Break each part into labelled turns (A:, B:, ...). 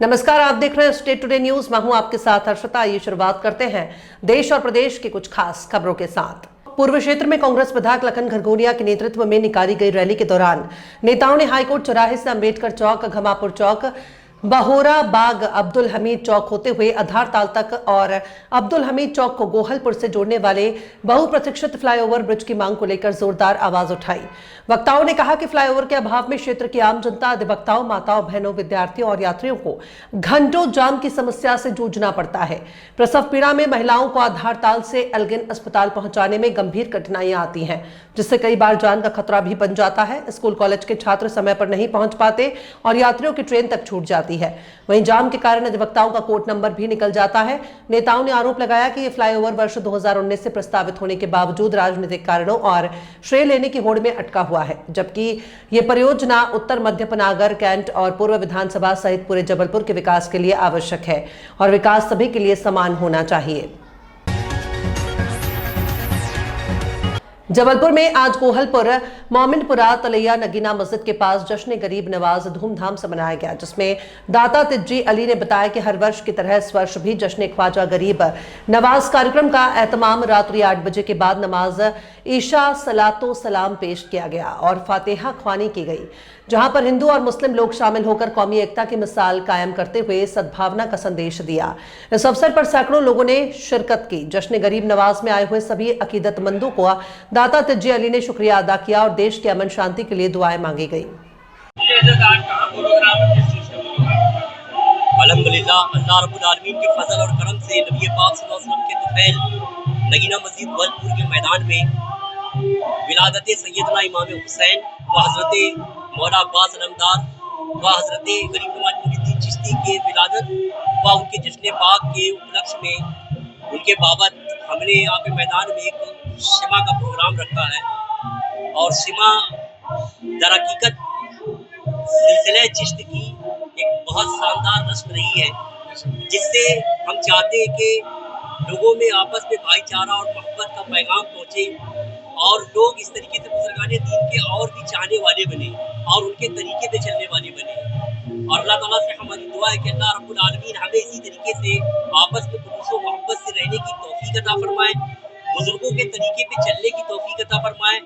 A: नमस्कार, आप देख रहे हैं स्टेट टुडे न्यूज। मैं हूं आपके साथ हर्षिता। ये शुरुआत करते हैं देश और प्रदेश की कुछ खास खबरों के साथ। पूर्व क्षेत्र में कांग्रेस विधायक लखन घरघोरिया के नेतृत्व में निकाली गई रैली के दौरान नेताओं ने हाईकोर्ट चौराहे से अंबेडकर चौक, घमापुर चौक, बहोरा बाग, अब्दुल हमीद चौक होते हुए आधार ताल तक और अब्दुल हमीद चौक को गोहलपुर से जोड़ने वाले बहुप्रतीक्षित फ्लाईओवर ब्रिज की मांग को लेकर जोरदार आवाज उठाई। वक्ताओं ने कहा कि फ्लाईओवर के अभाव में क्षेत्र की आम जनता, अधिवक्ताओं, माताओं, बहनों, विद्यार्थियों और यात्रियों को घंटों जाम की समस्या से जूझना पड़ता है। प्रसव पीड़ा में महिलाओं को आधार ताल से एल्गिन अस्पताल पहुंचाने में गंभीर कठिनाइयां आती हैं, जिससे कई बार जान का खतरा भी बन जाता है। स्कूल कॉलेज के छात्र समय पर नहीं पहुंच पाते और यात्रियों की ट्रेन तक छूट जाती है। वहीं जाम के कारण अधिवक्ताओं का कोर्ट नंबर भी निकल जाता है। नेताओं ने आरोप लगाया कि यह फ्लाईओवर वर्ष 2019 से प्रस्तावित होने के बावजूद राजनीतिक कारणों और श्रेय लेने की होड़ में अटका हुआ है, जबकि यह परियोजना उत्तर मध्य पनागर, कैंट और पूर्व विधानसभा सहित पूरे जबलपुर के विकास के लिए आवश्यक है और विकास सभी के लिए समान होना चाहिए। जबलपुर में आज गोहलपुर, मोमिनपुरा, तलैया, नगीना मस्जिद के पास जश्न गरीब नवाज धूमधाम से मनाया गया, जिसमें दाता तिज्जी अली ने बताया कि हर वर्ष की तरह इस वर्ष भी जश्न ख्वाजा गरीब नवाज कार्यक्रम का एहतमाम रात्रि 8 बजे के बाद नमाज ईशा, सलातो सलाम पेश किया गया और फातिहा ख्वानी की गई, जहां पर हिंदू और मुस्लिम लोग शामिल होकर कौमी एकता की मिसाल कायम करते हुए सद्भावना का संदेश दिया। इस अवसर पर सैकड़ों लोगों ने शिरकत की। जश्न गरीब नवाज में आए हुए सभी अकीदतमंदों को दाता तिज्जी अली ने शुक्रिया अदा किया और देश की अमन शांति के लिए दुआएं मांगी गई।
B: अल्हम्दुलिल्लाह, अल्लाह रब्बुल आलमीन के फजल और करम से नबी पाक सल्लल्लाहु अलैहि वसल्लम के तुफैल नगीना मस्जिद गोहलपुर के मैदान में विलादत सैयदना इमाम हुसैन व हज़रत मौला अब्बास अलमदार व हज़रत गरीब नवाज मुहीद्दीन चिश्ती के विलादत व उनके जश्न पाक के उपलक्ष्य में उनके बाबत हमने यहाँ पे मैदान में एक शिमा का प्रोग्राम रखा है और शिमा दर हकीकत सिलसिले चिश्त की एक बहुत शानदार रस्म रही है, जिससे हम चाहते हैं कि लोगों में आपस में भाईचारा और मोहब्बत का पैगाम पहुँचे और लोग इस तरीके से बुजुर्गाने दीन के और भी चाहने वाले बने और उनके तरीके पे चलने वाले बने। और अल्लाह ताला से हमारी दुआ है कि अल्लाह रब्बुल आलमीन हमें इसी तरीके से आपस में खुलूस व मोहब्बत से रहने की तौफीक अता फरमाए, बुजुर्गों के तरीके पे चलने की तौफीक अता फरमाए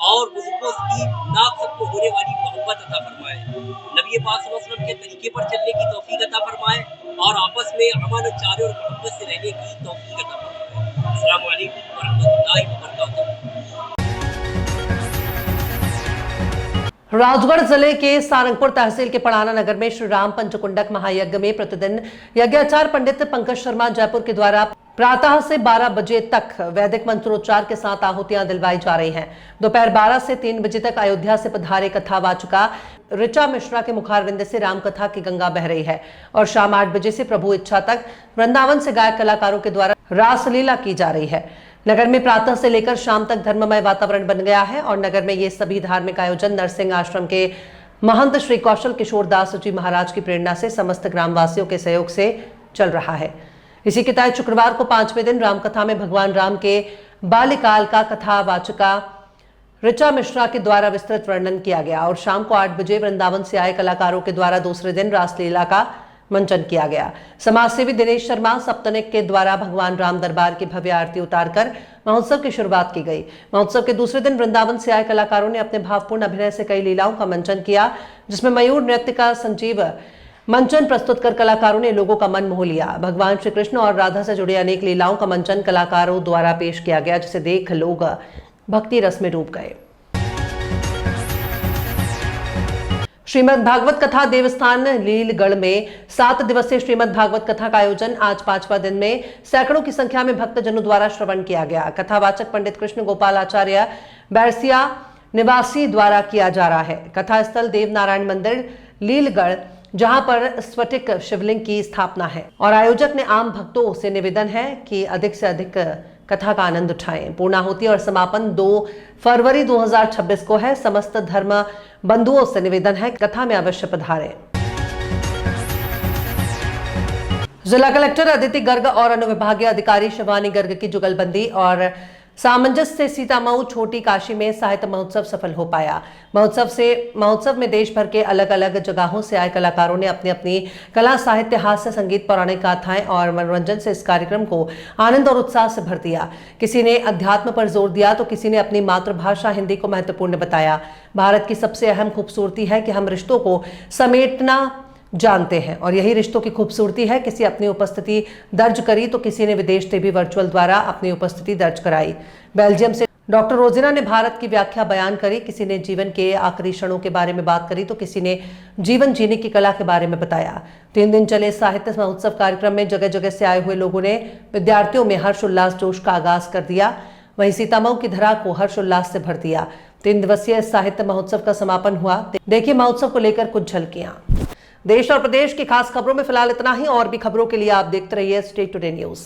B: और बुजुर्गों की नाक सबको होने वाली मोहब्बत अता फरमाए, नबी पाक सल्लल्लाहु अलैहि वसल्लम के तरीके पर चलने की तौफीक अता फरमाए और आपस में अमन, चारे और मोहब्बत से रहने की तौफीक अता फरमाए। अस्सलामु अलैकुम व रहमतुल्लाहि व बरकातहू।
A: राजगढ़ जिले के सारंगपुर तहसील के पड़ाना नगर में श्री राम पंचकुंडक महायज्ञ में प्रतिदिन यज्ञाचार्य पंडित पंकज शर्मा जयपुर के द्वारा प्रातः से 12 बजे तक वैदिक मंत्रोच्चार के साथ आहुतियां दिलवाई जा रही हैं। दोपहर 12 से 3 बजे तक अयोध्या से पधारे कथावाचिका ऋचा मिश्रा के मुखारविंद से रामकथा की गंगा बह रही है और शाम 8 बजे से प्रभु इच्छा तक वृंदावन से गायक कलाकारों के द्वारा रासलीला की जा रही है। नगर में प्रातः से लेकर शाम तक धर्ममय वातावरण बन गया है और नगर में ये सभी धार्मिक आयोजन नरसिंह आश्रम के महंत श्री कौशल किशोर दास जी महाराज की प्रेरणा से समस्त ग्रामवासियों के सहयोग से चल रहा है। इसी के तहत शुक्रवार को 5वें दिन रामकथा में भगवान राम के बाल्यकाल का कथावाचिका ऋचा मिश्रा के द्वारा विस्तृत वर्णन किया गया और शाम को 8 बजे वृंदावन से आए कलाकारों के द्वारा दूसरे दिन रासलीला का मंचन किया गया। समाजसेवी दिनेश शर्मा सप्तनिक के द्वारा भगवान राम दरबार की भव्य आरती उतारकर महोत्सव की शुरुआत की गई। महोत्सव के दूसरे दिन वृंदावन से आए कलाकारों ने अपने भावपूर्ण अभिनय से कई लीलाओं का मंचन किया, जिसमें मयूर नृत्य का संजीव मंचन प्रस्तुत कर कलाकारों ने लोगों का मन मोह लिया। भगवान श्री कृष्ण और राधा से जुड़ी अनेक लीलाओं का मंचन कलाकारों द्वारा पेश किया गया, जिसे देख लोग भक्ति रस में डूब गए। श्रीमद् भागवत कथा देवस्थान लीलगढ़ में 7 दिवसीय श्रीमद् भागवत कथा का आयोजन आज 5वां दिन में सैकड़ों की संख्या में भक्तजनों द्वारा श्रवण किया गया। कथावाचक पंडित कृष्ण गोपाल आचार्य बैरसिया निवासी द्वारा किया जा रहा है। कथा स्थल देवनारायण मंदिर लीलगढ़, जहां पर स्फटिक शिवलिंग की स्थापना है और आयोजक ने आम भक्तों से निवेदन है कि अधिक से अधिक कथा का आनंद उठाएं। पूर्णाहुति और समापन 2 फरवरी 2026 को है। समस्त धर्म बंधुओं से निवेदन है कथा में अवश्य पधारें। जिला कलेक्टर अदिति गर्ग और अनुविभागीय अधिकारी शिवानी गर्ग की जुगलबंदी और सामंजस्य से सीतामऊ छोटी काशी में साहित्य महोत्सव सफल हो पाया। महोत्सव में देश भर के अलग अलग जगहों से आए कलाकारों ने अपनी अपनी कला, साहित्य, हास्य, संगीत, पौराणिक गाथाएं और मनोरंजन से इस कार्यक्रम को आनंद और उत्साह से भर दिया। किसी ने अध्यात्म पर जोर दिया तो किसी ने अपनी मातृभाषा हिंदी को महत्वपूर्ण बताया। भारत की सबसे अहम खूबसूरती है कि हम रिश्तों को समेटना जानते हैं और यही रिश्तों की खूबसूरती है। किसी अपनी उपस्थिति दर्ज करी तो किसी ने विदेश से भी वर्चुअल द्वारा अपनी उपस्थिति दर्ज कराई। बेल्जियम से डॉक्टर रोजिना ने भारत की व्याख्या बयान करी। किसी ने जीवन के आखिरी क्षणों के बारे में बात करी तो किसी ने जीवन जीने की कला के बारे में बताया। 3 दिन चले साहित्य महोत्सव कार्यक्रम में जगह जगह से आए हुए लोगों ने विद्यार्थियों में हर्षोल्लास जोश का आगाज कर दिया। वहीं सीतामऊ की धरा को हर्षोल्लास से भर दिया। 3 दिवसीय साहित्य महोत्सव का समापन हुआ। देखिए महोत्सव को लेकर कुछ झलकियां। देश और प्रदेश की खास खबरों में फिलहाल इतना ही। और भी खबरों के लिए आप देखते रहिए स्टेट टुडे न्यूज।